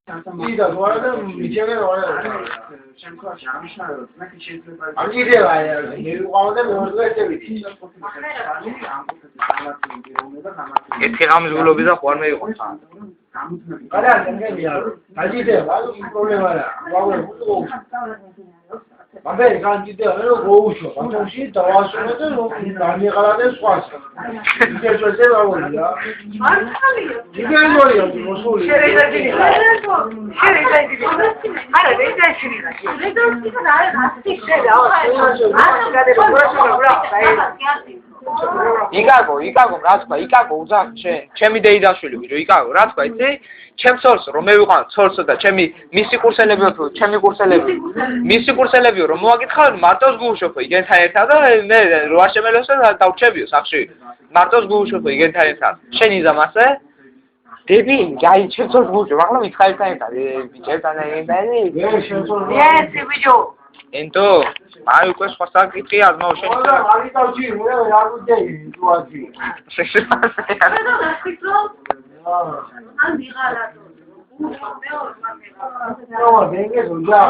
Ida, guarda, mi chiede guarda. Anche te vai, guarda, non lo vedi. Eski qamiz gulobida qormay yo'q. Qara, anche te, va, un problema là. Vabbè, anche te, lo conosco, ma non si trova solo non mi calate squadra. Che c'è va vuoi, ya? Che vuoi, io non so. იკაკო, რა თქვა, იკაკო უძახ ჩემი დეიდაშვილი ვიჯო, იკაკო, რა თქვა, იცი? ჩემს ცოლს რომ მე ვიყავ ცოლსო და ჩემი მისი კურსელებიო, ჩემი კურსელები. მისი კურსელებიო რომ მოაკითხავენ მარტოს გულშოფო იგენთან ერთად და მე რო არ შემელოსო დავჩებიო სახში. მარტოს გულშოფო იგენთან ერთად. შენ იზამასე? დები, გაი ჩემს ცოლს გულშოფ, ახლა მითხართან ერთად, ბიჭებთან ერთად. Yes, ვიჯო. ენტო, აი უკვე სხვა საკითხია აზმაო შენ. აი დავჭი, მე არ ვიდეი, თუ აძი. No, venga, ya,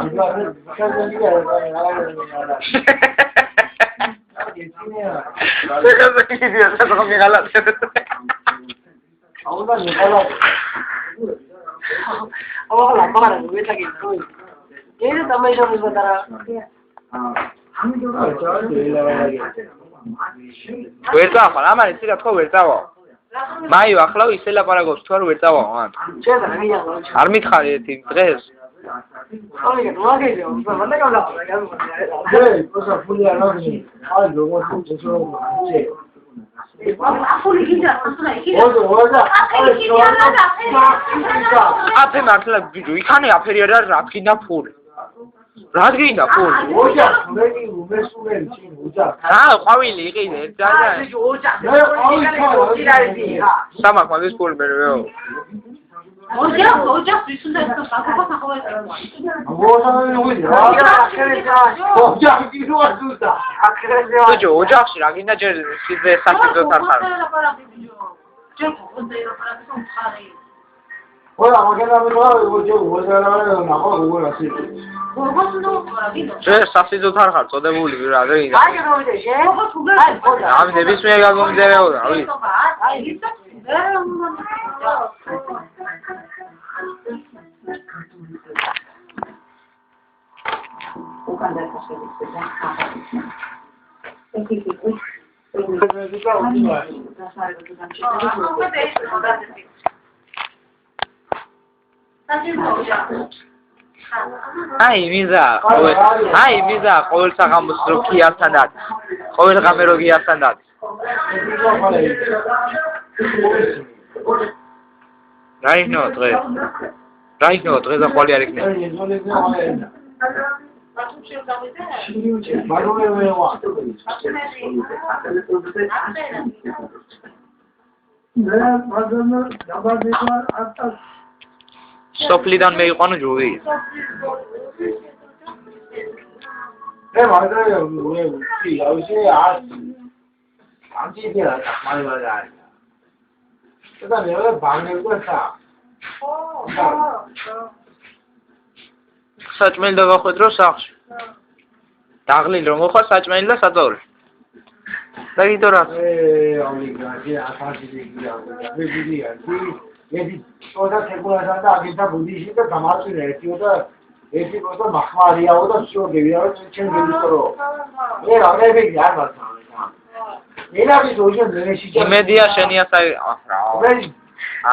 მაიო ახლა ისე ლაპარაკობს თუ არ ვერ წავა მან არ მითხარი ერთი დღეს აფე მართლა ბიჭო იქანე აფერი არ არის რა გინდა ფული რა გინდა ფული ოჯახ მე უმესურენ წინ ოჯახ ყვავილი იყიდე და სამახმალის ფული მე ოჯახ ვისუნდა ეს საკუთარ ბიჭო ოჯახში რა გინდა ჯერ სიძე სასიძოთ არ ხარ Hola, ¿por qué no me lo hago? Yo voy a la hora de una cosa, bueno, así. ჯერ სასიძოთ არ ხარ წოდებული რა გინდა ამ ნებისმიერ გაგონიდებოდა რა ვიცი აი მიზა ყოველ საღამოს რო ქიასთან და ყოველ ღამე რო გიასთან და რაინო დღეს და ყოლი არ იქნება სოფლიდან მეიყვანო ჯოვი მე მაგარი ვი ავიშე ანტი დია მაგარი და მე ბანერგა საჭმელი დავახვედრო სახში დაღლილი რომ მოხარ საჭმელი და საწაული და გითო რა ოლიგარი აფაში დიგია ვიდია ედი თოდა თეკულასა და აგენტა ბუდიში და გამარჯვება ერთი პროსტა მახმარიაო და всё გევიარო ჩემ გელისორო მე რა მე არ ვარ მერაბი ძოჟე ნეში იმედია შენია საი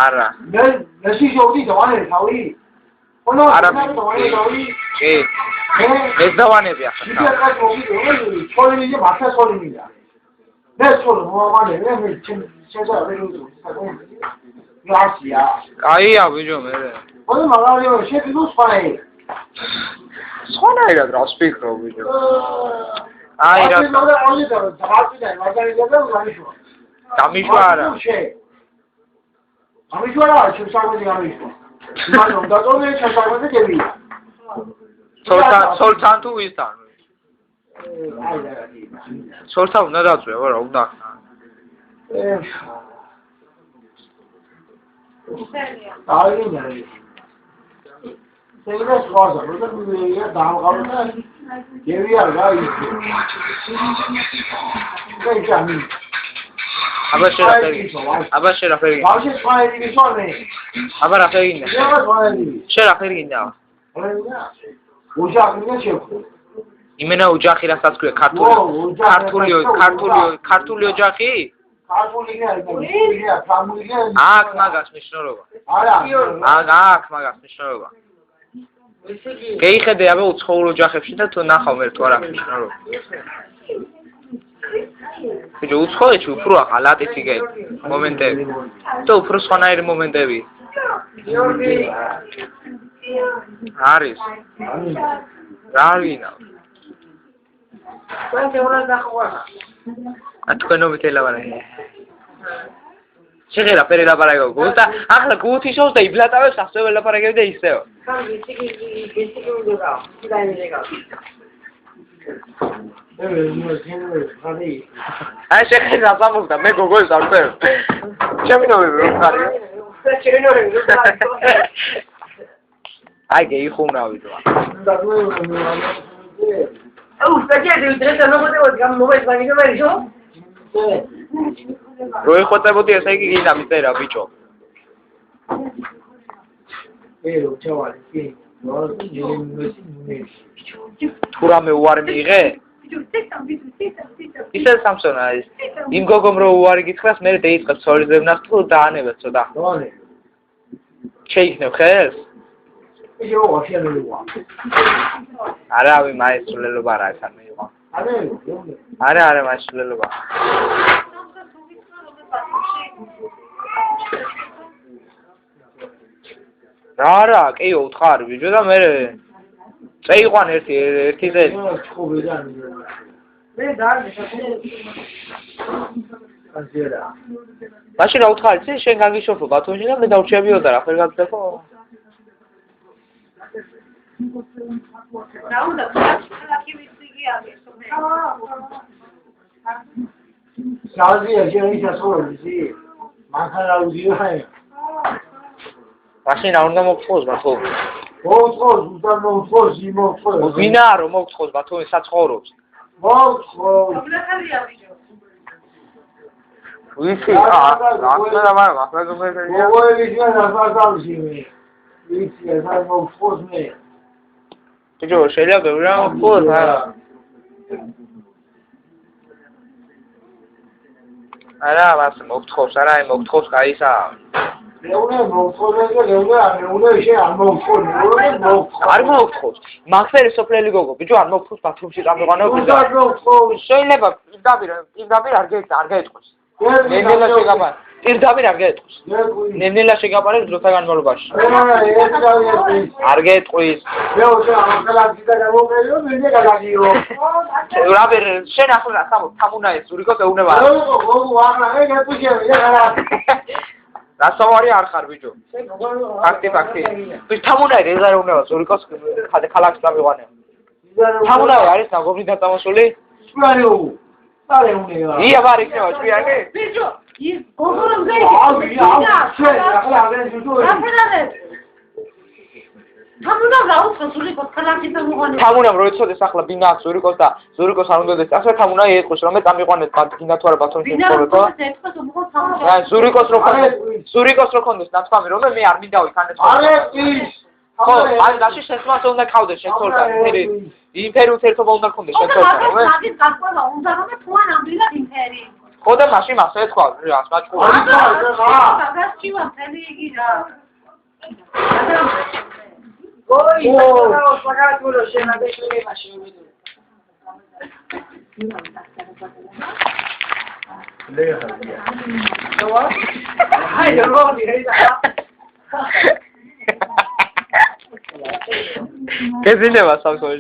არა მე ნეში ჯოდი დავანე თავი არა კი ეს დავანები ახლა ჩოლინი მაცა ჩოლინია მე ჩოლ მოავანე მე შედა ვერ გასია კაია ბიჭო მე ოღონდ მაგარია შეფიქრო სხვაი სხვანაირად რა ვფიქრო ბიჭო აი რა გამიშვა არა გამიშვა რა შემსაგველი გამიშვა მაგრამ დაწოლე შემსაგველი გებია სოლთან თუ ვისთან სოლთა უნდა დაწვევა რა უნდა Sevgili sordu. Burada bir yere damgalı geri yer ya iyi. Ne canım? აბა შენ რა ფერი Bavşe spayeli bir sor ne? აბა რა ფერი გინდა Ne var spayeli? შენ რა ფერი გინდა Ocak ne çekti? იმენა ოჯახი რასაც ქვია ქართული ოჯახი Karpuli ne? Samuli ne? აქ მაგას მნიშვნელობა აქ მაგას მნიშვნელობა გეიხედე აბა უცხოურ ოჯახებში და თუ ნახავ მე თუ არ აქვს მნიშვნელობა ბიჭო უცხოეთში უფრო ახალად იციგე მომენტები თუ უფრო სხვანაირი მომენტები არის რა ვინა თქვენობით ელაპარაკე შეღერა ფერი ლაპარაკო გულტა ახლა გუთი შოვს და იბლატავებს ასე ველაპარაკები და ისეო აი შეღერა სამოსდა მე გოგოებს არ ვწერო ჩემი ნომერი რო ხარ აი გეიხუნავი თუ როი ხოთებოდი ესე იგი გინდა მიწერა ბიჭო თუ რამე უარი მიიღე ისე სამსონა ის იმ გოგომ რო უარი გითხრას მე დაიწყებ სოლიზებნას თუ დაანება ცოტა შეიქნებ ხელს არა მაისულელობა რა ეს არ მეიყვა არა მაისულელობა რა კიო უთხარი ბიჭო და მე წეიყვან ერთი წელი მე მაშინ რა უთხარი წი შენ გაგიშოფო ბათუმში და მე დავრჩებიო და რა ხერ გაგწევო რაუნდა ქალაქი ვიცი არის Şaziye şeyi sordu bizi. Mankara uzuyor. მაშინ არ უნდა მოგწოს ბათუმ მოგწოს უთან მოგწოს იმოგწოს ვინა რომ მოგწოს ბათუმი საცხოვრობს მოგწოს ვიცი ახლა მაგრამ მოგოები რაღაცავში ვიცი ეს არ მოგწოს მე ბიჭო შეიძლება ბევრი რამ მოგწოს არა მას მოგწოს არა აი მოგწოს კაისა Leune mogxos და leune ისე არ მოგხოს არ მოგხოს მაგფერი სოფლელი გოგო ბიჭო არ მოგხოს ბათუმში გამეყანებოდა შეიძლება პირდაპირ არ გაიტყოს ნენელა შეგაბარ პირდაპირ არ გაიტყოს ნენელა შეგაბარებს დროთა განმავლობაში არ გაიტყვის რა ვერ შენ ახლა თამუნაი ზურიკოს ეუნება დასავარი არ ხარ ბიჭო ფაქტი ის თამუნაი რეზა ეუნება ზურიკოს ქალაქს გამიყვანე თამუნაი არის ნაგობრი დაწამოსული ია ბარ იქნება ჭვიანი ბიჭო ის გოგორომ თამუნამ რო იცოდეს ახლა ბინა აქვს ზურიკოს და ზურიკოს არ უნდა დეს ასე თამუნა ეთქოს რომ მე გამიყვანეთ ბინა თუ არა ბათუმში ცხოვრობ რა ზურიკოს რო კონდეს ნაცვამი რომ მე არ მინდა ვიქანე ხო აი დაში შესვას უნდა ყავდეს შეცოლდა იმპერიის ერთობა უნდა კონდეს შეცოლდა ხო და მაშინ ასე ეთქვა რას მაჭყურა Què se lleva, Samson?